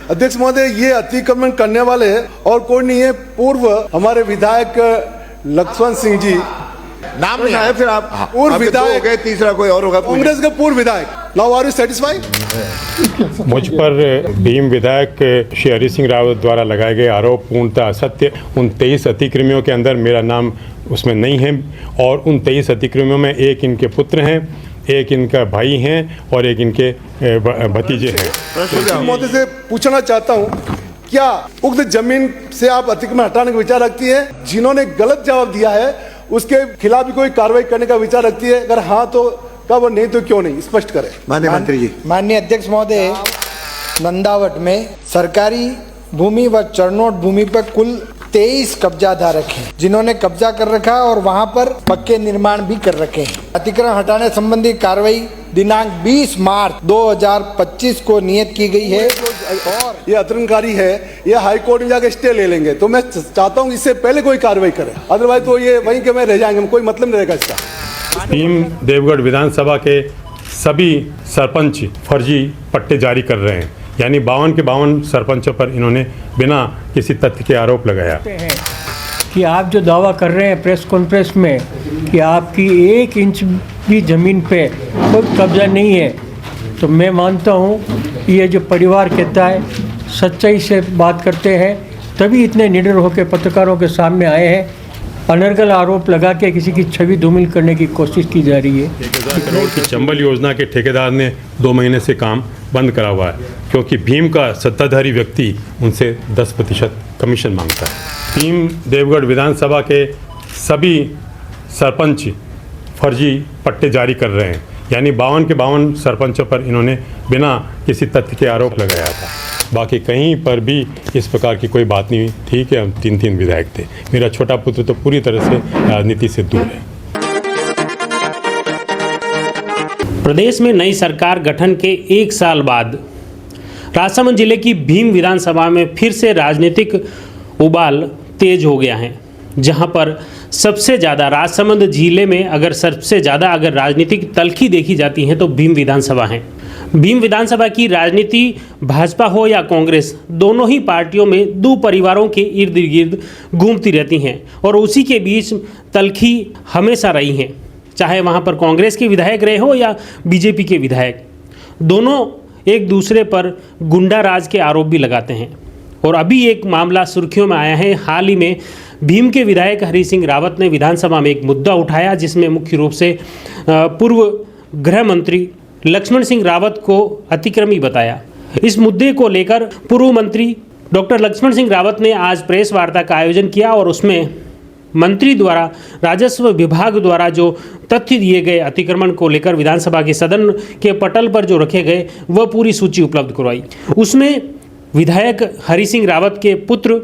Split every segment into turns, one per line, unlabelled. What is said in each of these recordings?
अध्यक्ष महोदय, ये अतिक्रमण करने वाले और कोई नहीं है, पूर्व हमारे विधायक लक्ष्मण सिंह जी।
नाम नहीं है, फिर आप
पूर्व विधायक
गए, तीसरा कोई और होगा,
कांग्रेस के पूर्व विधायक। Now are you satisfied?
मुझ पर भीम विधायक श्री हरि सिंह रावत द्वारा लगाए गए आरोप पूर्णतः असत्य। उन 23 अतिक्रमियों के अंदर मेरा नाम उसमें नहीं है और उन 23 अतिक्रमियों में एक इनके पुत्र हैं, एक इनका भाई हैं और एक इनके भतीजे हैं।
मोदी से पूछना चाहता हूँ, क्या उक्त जमीन से आप अतिक्रमण हटाने का विचार रखती है? जिन्होंने गलत जवाब दिया है उसके खिलाफ भी कोई कार्रवाई करने का विचार रखती है? अगर हाँ तो कब और नहीं तो क्यों नहीं, स्पष्ट करें।
माननीय मंत्री जी।
माननीय अध्यक्ष महोदय, नंदावट में सरकारी भूमि व चरणोट भूमि पर कुल 23 कब्जाधारक हैं, जिन्होंने कब्जा कर रखा है और वहां पर पक्के निर्माण भी कर रखे हैं। अतिक्रमण हटाने संबंधी कार्रवाई दिनांक 20 मार्च 2025 को नियत की गई है और
ये अतिक्रमणकारी है, ये हाई कोर्ट में जाके स्टे ले लेंगे। तो मैं चाहता हूँ इससे पहले कोई कार्रवाई करे, अदरवाइज तो ये वहीं के में रह जाएंगे, कोई मतलब नहीं रहेगा इसका।
भीम देवगढ़ विधानसभा के सभी सरपंच फर्जी पट्टे जारी कर रहे हैं, यानी 52 के 52 सरपंचों पर इन्होंने बिना किसी तथ्य के आरोप लगाया
कि आप जो दावा कर रहे हैं प्रेस कॉन्फ्रेंस में कि आपकी 1 इंच भी ज़मीन पे कोई कब्जा नहीं है, तो मैं मानता हूँ ये जो परिवार कहता है सच्चाई से बात करते हैं, तभी इतने निडर होकर पत्रकारों के सामने आए हैं। अनर्गल आरोप लगा के किसी की छवि धूमिल करने की कोशिश की जा रही है।
1000 करोड़ की चंबल योजना के ठेकेदार ने 2 महीने से काम बंद करा हुआ है, क्योंकि भीम का सत्ताधारी व्यक्ति उनसे 10% कमीशन मांगता है। भीम देवगढ़ विधानसभा के सभी सरपंच फर्जी पट्टे जारी कर रहे हैं, यानी 52 के 52 सरपंचों पर इन्होंने बिना किसी तथ्य के आरोप लगाया था। बाकी कहीं पर भी इस प्रकार की कोई बात नहीं थी कि हम 3 विधायक थे। मेरा छोटा पुत्र तो पूरी तरह से राजनीति से दूर है।
प्रदेश में नई सरकार गठन के 1 साल बाद राजसमंद जिले की भीम विधानसभा में फिर से राजनीतिक उबाल तेज हो गया है, जहां पर सबसे ज़्यादा राजसमंद जिले में अगर राजनीतिक तल्खी देखी जाती है तो भीम विधानसभा है। भीम विधानसभा की राजनीति भाजपा हो या कांग्रेस, दोनों ही पार्टियों में 2 परिवारों के इर्द गिर्द घूमती रहती हैं और उसी के बीच तल्खी हमेशा रही हैं, चाहे वहां पर कांग्रेस के विधायक रहे हो या बीजेपी के विधायक। दोनों एक दूसरे पर गुंडा राज के आरोप भी लगाते हैं और अभी एक मामला सुर्खियों में आया है। हाल ही में भीम के विधायक हरि सिंह रावत ने विधानसभा में एक मुद्दा उठाया, जिसमें मुख्य रूप से पूर्व गृह मंत्री लक्ष्मण सिंह रावत को अतिक्रमी बताया। इस मुद्दे को लेकर पूर्व मंत्री डॉक्टर लक्ष्मण सिंह रावत ने आज प्रेस वार्ता का आयोजन किया और उसमें मंत्री द्वारा राजस्व विभाग द्वारा जो तथ्य दिए गए अतिक्रमण को लेकर विधानसभा के सदन के पटल पर जो रखे गए वह पूरी सूची उपलब्ध करवाई। उसमें विधायक हरि सिंह रावत के पुत्र,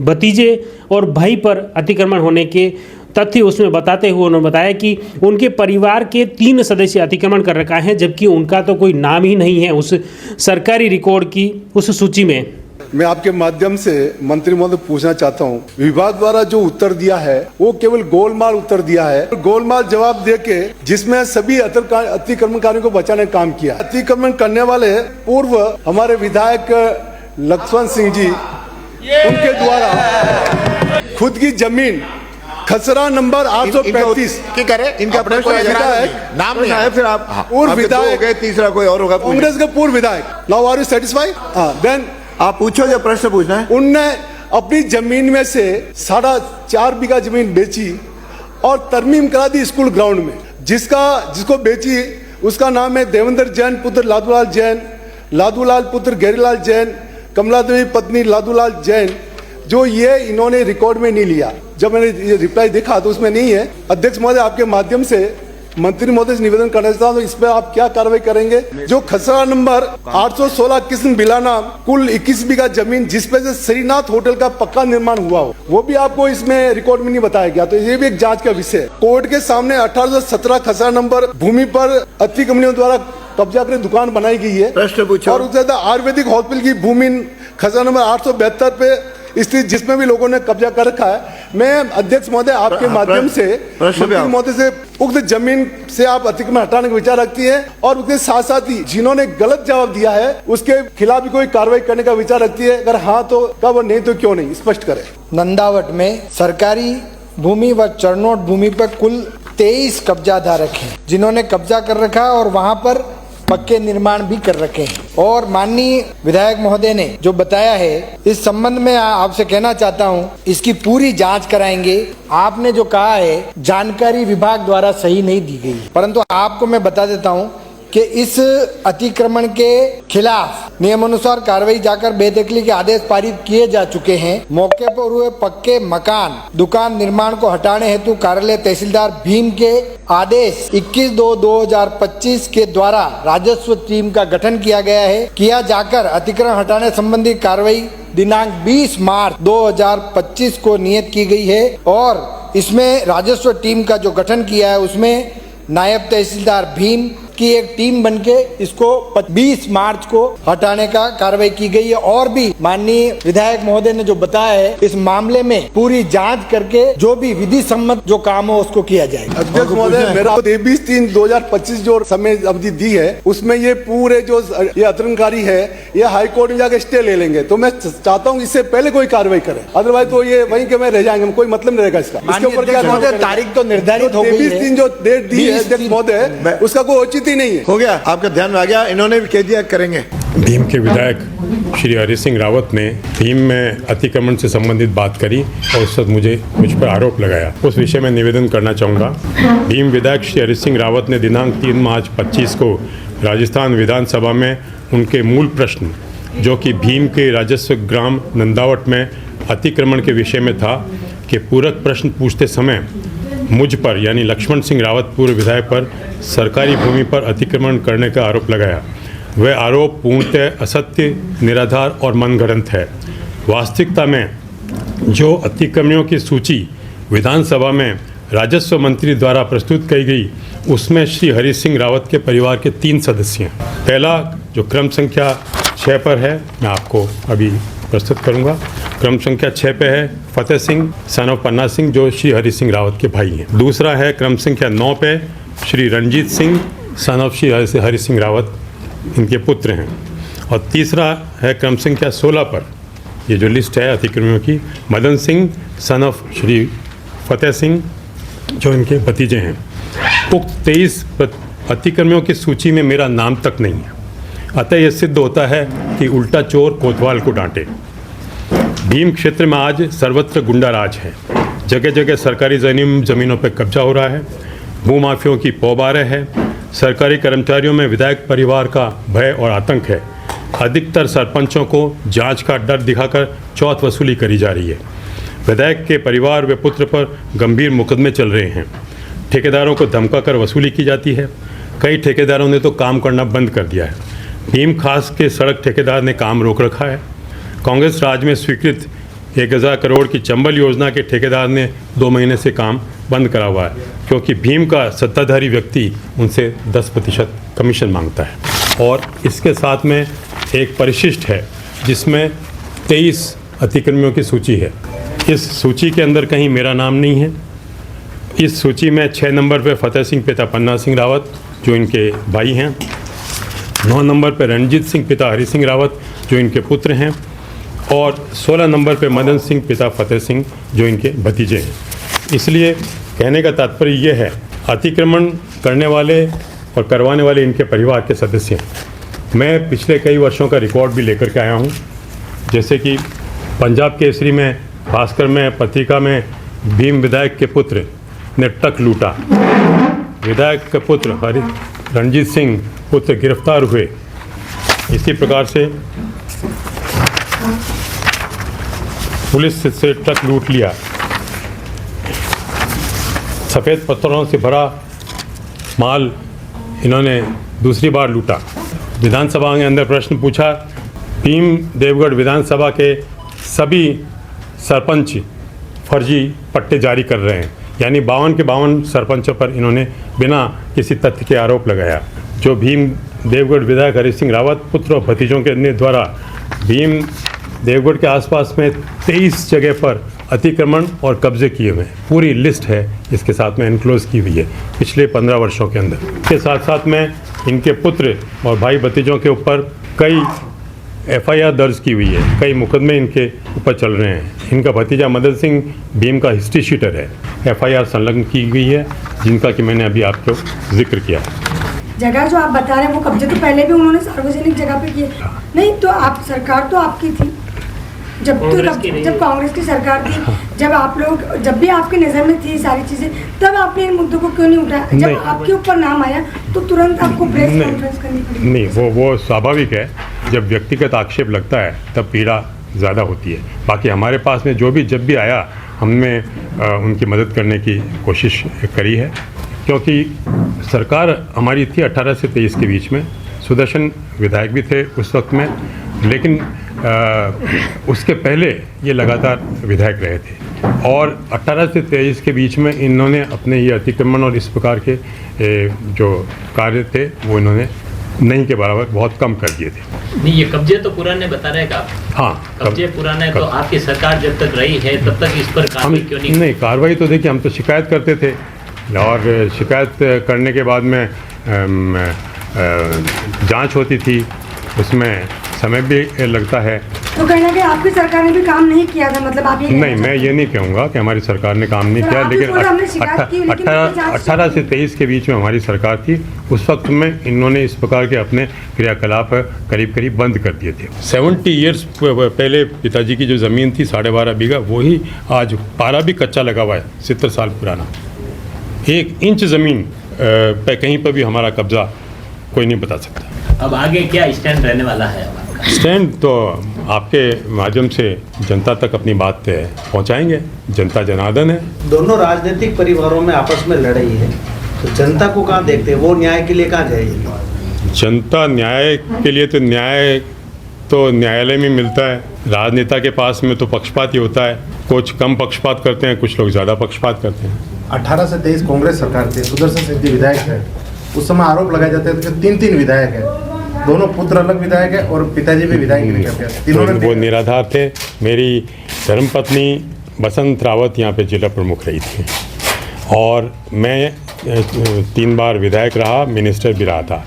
भतीजे और भाई पर अतिक्रमण होने के तथ्य उसमें बताते हुए उन्होंने बताया कि उनके परिवार के 3 सदस्य अतिक्रमण कर रखा है, जबकि उनका तो कोई नाम ही नहीं है उस सरकारी रिकॉर्ड की उस सूची में।
मैं आपके माध्यम से मंत्री महोदय पूछना चाहता हूँ, विभाग द्वारा जो उत्तर दिया है वो केवल गोलमाल उत्तर दिया है, गोलमाल जवाब देके जिसमें सभी अतिक्रमणकारियों को बचाने का काम किया। अतिक्रमण करने वाले पूर्व हमारे विधायक लक्ष्मण सिंह जी, उनके द्वारा खुद की जमीन खसरा नंबर 835
की करे, इनका प्रश्न नाम नहीं है, फिर आप
पूर्व विधायक
गए, तीसरा कोई और होगा,
कांग्रेस के पूर्व विधायक। Now are you satisfied? Then
आप पूछो जो प्रश्न पूछना है।
उनने अपनी जमीन में से 4.5 बीघा जमीन बेची और तरमीम करा दी स्कूल ग्राउंड में। जिसको बेची उसका नाम है देवेंद्र जैन पुत्र लादूलाल जैन, लादूलाल पुत्र गैरीलाल जैन, कमला देवी पत्नी लादूलाल जैन, जो ये इन्होंने रिकॉर्ड में नहीं लिया। जब मैंने ये रिप्लाई देखा तो उसमें नहीं है। अध्यक्ष महोदय, आपके माध्यम से मंत्री महोदय से निवेदन करना चाहता हूँ, इस पर आप क्या कार्रवाई करेंगे? जो खसरा नंबर 816 किस्म बिलाना कुल 21 बीघा जमीन जिसपे से श्रीनाथ होटल का पक्का निर्माण हुआ हो, वो भी आपको इसमें रिकॉर्ड में नहीं बताया गया, तो ये भी एक जांच का विषय है। कोर्ट के सामने 1817 खसरा नंबर भूमि पर अतिक्रमणियों द्वारा कब्जा कर दुकान बनाई गई है।
प्रश्न पूछो।
और उसके बाद आयुर्वेदिक हॉस्पिटल की भूमि खसरा नंबर 872 पे स्थित, जिसमें भी लोगों ने कब्जा कर रखा है। मैं अध्यक्ष महोदय आपके माध्यम से मंत्री महोदय से उक्त जमीन से आप अतिक्रमण हटाने का विचार रखती है और उसके साथ साथ ही जिन्होंने गलत जवाब दिया है उसके खिलाफ भी कोई कार्रवाई करने का विचार रखती है? अगर हाँ तो कब और नहीं तो क्यों नहीं, स्पष्ट करें।
नंदावट में सरकारी भूमि व चरणोट भूमि पर कुल 23 कब्जाधारक हैं जिन्होंने कब्जा कर रखा है और वहां पर पक्के निर्माण भी कर रखे हैं। और माननीय विधायक महोदय ने जो बताया है इस संबंध में आपसे कहना चाहता हूं, इसकी पूरी जांच कराएंगे। आपने जो कहा है जानकारी विभाग द्वारा सही नहीं दी गई, परंतु आपको मैं बता देता हूं कि इस अतिक्रमण के खिलाफ नियमानुसार कार्रवाई जाकर बेदखली के आदेश पारित किए जा चुके हैं। मौके पर हुए पक्के मकान दुकान निर्माण को हटाने हेतु कार्यालय तहसीलदार भीम के आदेश 21/2/2025 के द्वारा राजस्व टीम का गठन किया जाकर अतिक्रमण हटाने संबंधी कार्रवाई दिनांक 20 मार्च 2025 को नियत की गई है और इसमें राजस्व टीम का जो गठन किया है उसमें नायब तहसीलदार भीम की एक टीम बनके इसको 20 मार्च को हटाने का कार्रवाई की गई है। और भी माननीय विधायक महोदय ने जो बताया है इस मामले में पूरी जांच करके जो भी विधि सम्मत जो काम हो उसको किया जाएगा।
अध्यक्ष महोदय, मेरा 23/3/2025 जो समय अवधि दी है उसमें ये पूरे जो ये अतिक्रमणकारी है ये हाई कोर्ट में जाकर स्टे ले लेंगे, तो मैं चाहता हूँ इससे पहले कोई कार्रवाई करे, अदरवाइज तो ये वहीं के में रह जाएंगे, कोई मतलब नहीं रहेगा इसका। इसके ऊपर क्या
तारीख तो निर्धारित हो गई है,
23 जो डेट दी है अध्यक्ष महोदय उसका कोई औचित्य नहीं है।
हो गया, आपका ध्यान में आ गया, इन्होंने भी कह दिया करेंगे।
भीम के विधायक श्री हरि सिंह रावत ने भीम में अतिक्रमण से संबंधित बात करी और उस वक्त मुझ पर आरोप लगाया। उस विषय में निवेदन करना चाहूँगा। भीम विधायक श्री हरि सिंह रावत ने दिनांक 3 मार्च 25 को राजस्थान विधानसभा में उनके मूल प्रश्न जो कि भीम के राजस्व ग्राम नंदावट में अतिक्रमण के विषय में था कि पूरक प्रश्न पूछते समय मुझ पर यानी लक्ष्मण सिंह रावत पूर्व विधायक पर सरकारी भूमि पर अतिक्रमण करने का आरोप लगाया। वह आरोप पूर्णतः असत्य, निराधार और मनगढ़ंत है। वास्तविकता में जो अतिक्रमणियों की सूची विधानसभा में राजस्व मंत्री द्वारा प्रस्तुत की गई उसमें श्री हरि सिंह रावत के परिवार के 3 सदस्य हैं। पहला जो क्रम संख्या 6 पर है मैं आपको अभी प्रस्तुत करूंगा। क्रम संख्या 6 पे है फतेह सिंह सन ऑफ पन्ना सिंह जो श्री हरि सिंह रावत के भाई हैं। दूसरा है क्रम संख्या 9 पे श्री रंजीत सिंह सन ऑफ श्री हरि सिंह रावत, इनके पुत्र हैं। और तीसरा है क्रम संख्या 16 पर, ये जो लिस्ट है अतिक्रमियों की, मदन सिंह सन ऑफ श्री फतेह सिंह जो इनके भतीजे हैं। उक्त 23 अतिक्रमियों की सूची में मेरा नाम तक नहीं है, अतः यह सिद्ध होता है कि उल्टा चोर कोतवाल को डांटे। भीम क्षेत्र में आज सर्वत्र गुंडा राज है। जगह जगह सरकारी जमीनों पर कब्जा हो रहा है, भूमाफियों की पौबारे है, सरकारी कर्मचारियों में विधायक परिवार का भय और आतंक है। अधिकतर सरपंचों को जांच का डर दिखाकर चौथ वसूली करी जा रही है। विधायक के परिवार व पुत्र पर गंभीर मुकदमे चल रहे हैं। ठेकेदारों को धमकाकर वसूली की जाती है। कई ठेकेदारों ने तो काम करना बंद कर दिया है। भीम खास के सड़क ठेकेदार ने काम रोक रखा है। कांग्रेस राज में स्वीकृत 1000 करोड़ की चंबल योजना के ठेकेदार ने 2 महीने से काम बंद करा हुआ है क्योंकि भीम का सत्ताधारी व्यक्ति उनसे 10% कमीशन मांगता है। और इसके साथ में एक परिशिष्ट है जिसमें 23 अतिक्रमियों की सूची है। इस सूची के अंदर कहीं मेरा नाम नहीं है। इस सूची में 6 नंबर पर फतेह सिंह पिता पन्ना सिंह रावत जो इनके भाई हैं, 9 नंबर पर रणजीत सिंह पिता हरि सिंह रावत जो इनके पुत्र हैं और 16 नंबर पर मदन सिंह पिता फतेह सिंह जो इनके भतीजे हैं। इसलिए कहने का तात्पर्य ये है, अतिक्रमण करने वाले और करवाने वाले इनके परिवार के सदस्य हैं। मैं पिछले कई वर्षों का रिकॉर्ड भी लेकर के आया हूँ, जैसे कि पंजाब केसरी में, भास्कर में, पत्रिका में भीम विधायक के पुत्र ने ट्रक लूटा, विधायक के पुत्र रणजीत सिंह पुत्र गिरफ्तार हुए। इसी प्रकार से पुलिस से ट्रक लूट लिया, सफ़ेद पत्थरों से भरा माल इन्होंने दूसरी बार लूटा। विधानसभा के अंदर प्रश्न पूछा, भीम देवगढ़ विधानसभा के सभी सरपंच फर्जी पट्टे जारी कर रहे हैं, यानी 52 के 52 सरपंचों पर इन्होंने बिना किसी तथ्य के आरोप लगाया। जो भीम देवगढ़ विधायक हरि सिंह रावत पुत्र और भतीजों के द्वारा भीम देवगढ़ के आसपास में 23 जगह पर अतिक्रमण और कब्जे किए हुए हैं, पूरी लिस्ट है इसके साथ में एनक्लोज की हुई है पिछले 15 वर्षों के अंदर। इसके साथ साथ में इनके पुत्र और भाई भतीजों के ऊपर कई FIR दर्ज की हुई है, कई मुकदमे इनके ऊपर चल रहे हैं। इनका भतीजा मदन सिंह भीम का हिस्ट्री शीटर है, FIR संलग्न की गई है, जिनका कि मैंने अभी आपको जिक्र किया है।
जगह जो आप बता रहे हैं वो कब्जे तो पहले भी उन्होंने सार्वजनिक जगह पे किए। नहीं तो आप सरकार तो आपकी थी, जब कांग्रेस की सरकार थी, जब भी आपकी नज़र में थी सारी चीज़ें, तब आपने इन मुद्दों को क्यों नहीं उठाया? जब आपके ऊपर नाम आया तो तुरंत आपको प्रेस कॉन्फ्रेंस करनी पड़ी।
नहीं, वो स्वाभाविक है, जब व्यक्तिगत आक्षेप लगता है तब पीड़ा ज़्यादा होती है। बाकी हमारे पास में जब भी आया हमने उनकी मदद करने की कोशिश करी है, क्योंकि सरकार हमारी थी 18 से 23 के बीच में। सुदर्शन विधायक भी थे उस वक्त में, लेकिन उसके पहले ये लगातार विधायक रहे थे और 18 से 23 के बीच में इन्होंने अपने ये अतिक्रमण और इस प्रकार के जो कार्य थे वो इन्होंने नहीं के बराबर बहुत कम कर दिए थे।
नहीं, ये कब्जे तो पुराने बता रहे हैं आप।
हाँ,
कब्जे पुराने तो आपकी सरकार जब तक रही है तब तक इस पर कार्रवाई क्यों नहीं?
कार्रवाई तो देखिए, हम तो शिकायत करते थे और शिकायत करने के बाद में जांच होती थी, उसमें समय भी लगता है।
तो कहीं ना कहीं आपकी सरकार ने भी काम नहीं किया था, मतलब आप ये
नहीं, मैं ये नहीं कहूँगा कि हमारी सरकार ने काम नहीं किया, लेकिन 18 से 23 के बीच में हमारी सरकार थी, उस वक्त में इन्होंने इस प्रकार के अपने क्रियाकलाप करीब करीब बंद कर दिए थे। 70 ईयर्स पहले पिताजी की जो ज़मीन थी 12.5 बीघा, वही आज पारा भी कच्चा लगा हुआ है, 70 साल पुराना। 1 इंच ज़मीन पे कहीं पर भी हमारा कब्जा कोई नहीं बता सकता।
अब आगे क्या स्टैंड रहने वाला है?
स्टैंड तो आपके माध्यम से जनता तक अपनी बात पहुंचाएंगे। जनता जनार्दन है।
दोनों राजनीतिक परिवारों में आपस में लड़ाई है, तो जनता को कहाँ देखते हैं? वो न्याय के लिए कहाँ जाएगी?
जनता न्याय के लिए तो न्यायालय में मिलता है। राजनेता के पास में तो पक्षपात ही होता है, कुछ कम पक्षपात करते हैं, कुछ लोग ज़्यादा पक्षपात करते हैं।
18 से 23 कांग्रेस सरकार थी, सुदर्शन सिंह विधायक है, उस समय आरोप लगाए जाते थे कि 3 विधायक है, दोनों पुत्र अलग विधायक है और पिताजी भी विधायक
हैं। वो निराधार थे। मेरी धर्मपत्नी बसंत रावत यहाँ पे जिला प्रमुख रही थी और मैं 3 बार विधायक रहा, मिनिस्टर भी रहा था।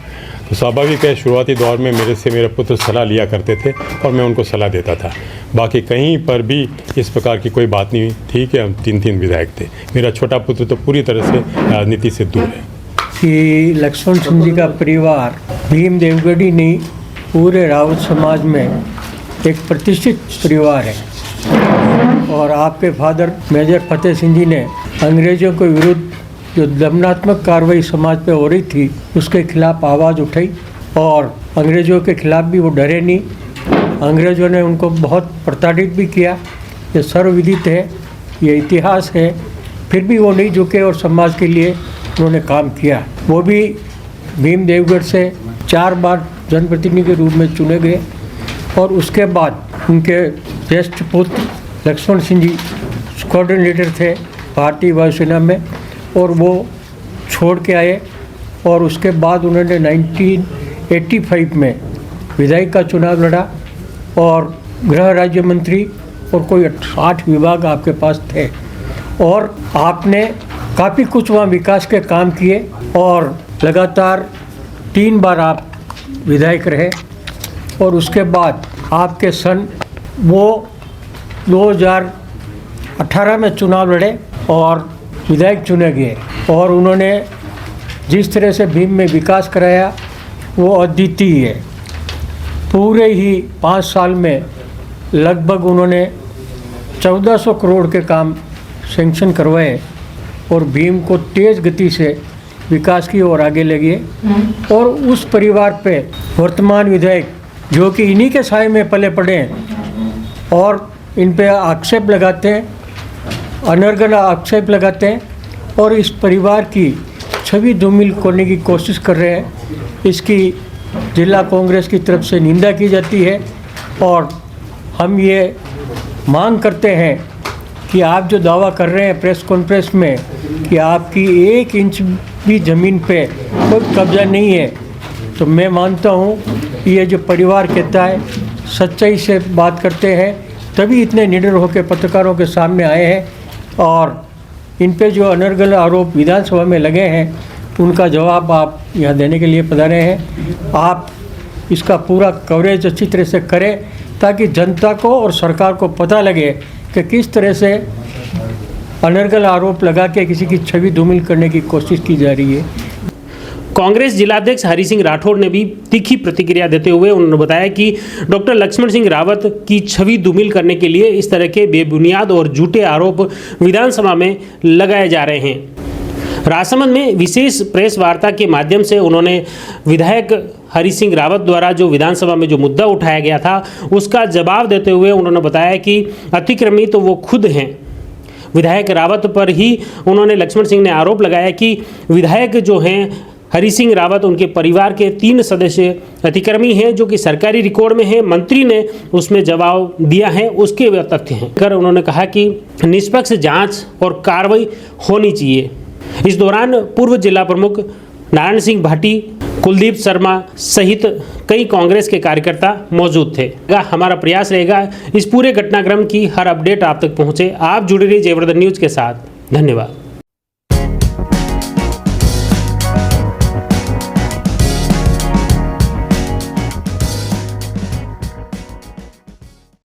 तो स्वाभाविक है, शुरुआती दौर में मेरे पुत्र सलाह लिया करते थे और मैं उनको सलाह देता था। बाकी कहीं पर भी इस प्रकार की कोई बात नहीं थी कि हम 3 विधायक थे। मेरा छोटा पुत्र तो पूरी तरह से राजनीति से दूर है।
कि लक्ष्मण सिंह जी का परिवार भीम देवगढ़ी नहीं, पूरे रावत समाज में एक प्रतिष्ठित परिवार है और आपके फादर मेजर फतेह सिंह जी ने अंग्रेज़ों के विरुद्ध जो दमनात्मक कार्रवाई समाज पे हो रही थी उसके खिलाफ आवाज़ उठाई और अंग्रेज़ों के खिलाफ भी वो डरे नहीं। अंग्रेज़ों ने उनको बहुत प्रताड़ित भी किया, ये सर्वविदित है, ये इतिहास है, फिर भी वो नहीं झुके और समाज के लिए उन्होंने काम किया। वो भी भीम देवगढ़ से 4 बार जनप्रतिनिधि के रूप में चुने गए और उसके बाद उनके ज्येष्ठ पुत्र लक्ष्मण सिंह जी स्क्वाड्रन लीडर थे भारतीय वायुसेना में और वो छोड़ के आए और उसके बाद उन्होंने 1985 में विधायक का चुनाव लड़ा और गृह राज्य मंत्री और कोई 8 विभाग आपके पास थे और आपने काफ़ी कुछ वहाँ विकास के काम किए और लगातार 3 बार आप विधायक रहे और उसके बाद आपके सन वो 2018 में चुनाव लड़े और विधायक चुने गए और उन्होंने जिस तरह से भीम में विकास कराया वो अद्वितीय है। पूरे ही 5 साल में लगभग उन्होंने 1400 करोड़ के काम सेंक्शन करवाए और भीम को तेज़ गति से विकास की ओर आगे ले गए और उस परिवार पे वर्तमान विधायक जो कि इन्हीं के साए में पले पड़े हैं और इन पे आक्षेप लगाते हैं, अनर्गल आक्षेप लगाते हैं और इस परिवार की छवि धूमिल करने की कोशिश कर रहे हैं। इसकी जिला कांग्रेस की तरफ से निंदा की जाती है और हम ये मांग करते हैं कि आप जो दावा कर रहे हैं प्रेस कॉन्फ्रेंस में कि आपकी 1 इंच भी ज़मीन पे कोई कब्जा नहीं है, तो मैं मानता हूँ ये जो परिवार कहता है सच्चाई से बात करते हैं तभी इतने निडर होकर पत्रकारों के सामने आए हैं और इन पे जो अनर्गल आरोप विधानसभा में लगे हैं उनका जवाब आप यहाँ देने के लिए पधारे हैं। आप इसका पूरा कवरेज अच्छी तरह से करें ताकि जनता को और सरकार को पता लगे कि किस तरह से अनर्गल आरोप लगा के किसी की छवि धूमिल करने की कोशिश की जा रही है।
कांग्रेस जिलाध्यक्ष हरि सिंह राठौड़ ने भी तीखी प्रतिक्रिया देते हुए उन्होंने बताया कि डॉक्टर लक्ष्मण सिंह रावत की छवि धूमिल करने के लिए इस तरह के बेबुनियाद और झूठे आरोप विधानसभा में लगाए जा रहे हैं। राजसमंद में विशेष प्रेस वार्ता के माध्यम से उन्होंने विधायक हरि सिंह रावत द्वारा जो विधानसभा में जो मुद्दा उठाया गया था उसका जवाब देते हुए उन्होंने बताया कि अतिक्रमी तो वो खुद हैं। विधायक रावत पर ही उन्होंने लक्ष्मण सिंह ने आरोप लगाया कि विधायक जो हैं हरि सिंह रावत उनके परिवार के 3 सदस्य अतिक्रमी हैं जो कि सरकारी रिकॉर्ड में है। मंत्री ने उसमें जवाब दिया है, उसके वे तथ्य हैं। कर उन्होंने कहा कि निष्पक्ष जांच और कार्रवाई होनी चाहिए। इस दौरान पूर्व जिला प्रमुख नारायण सिंह भाटी, कुलदीप शर्मा सहित कई कांग्रेस के कार्यकर्ता मौजूद थे। हमारा प्रयास रहेगा इस पूरे घटनाक्रम की हर अपडेट आप तक पहुंचे। आप जुड़े रहिए जयवर्धन न्यूज के साथ। धन्यवाद।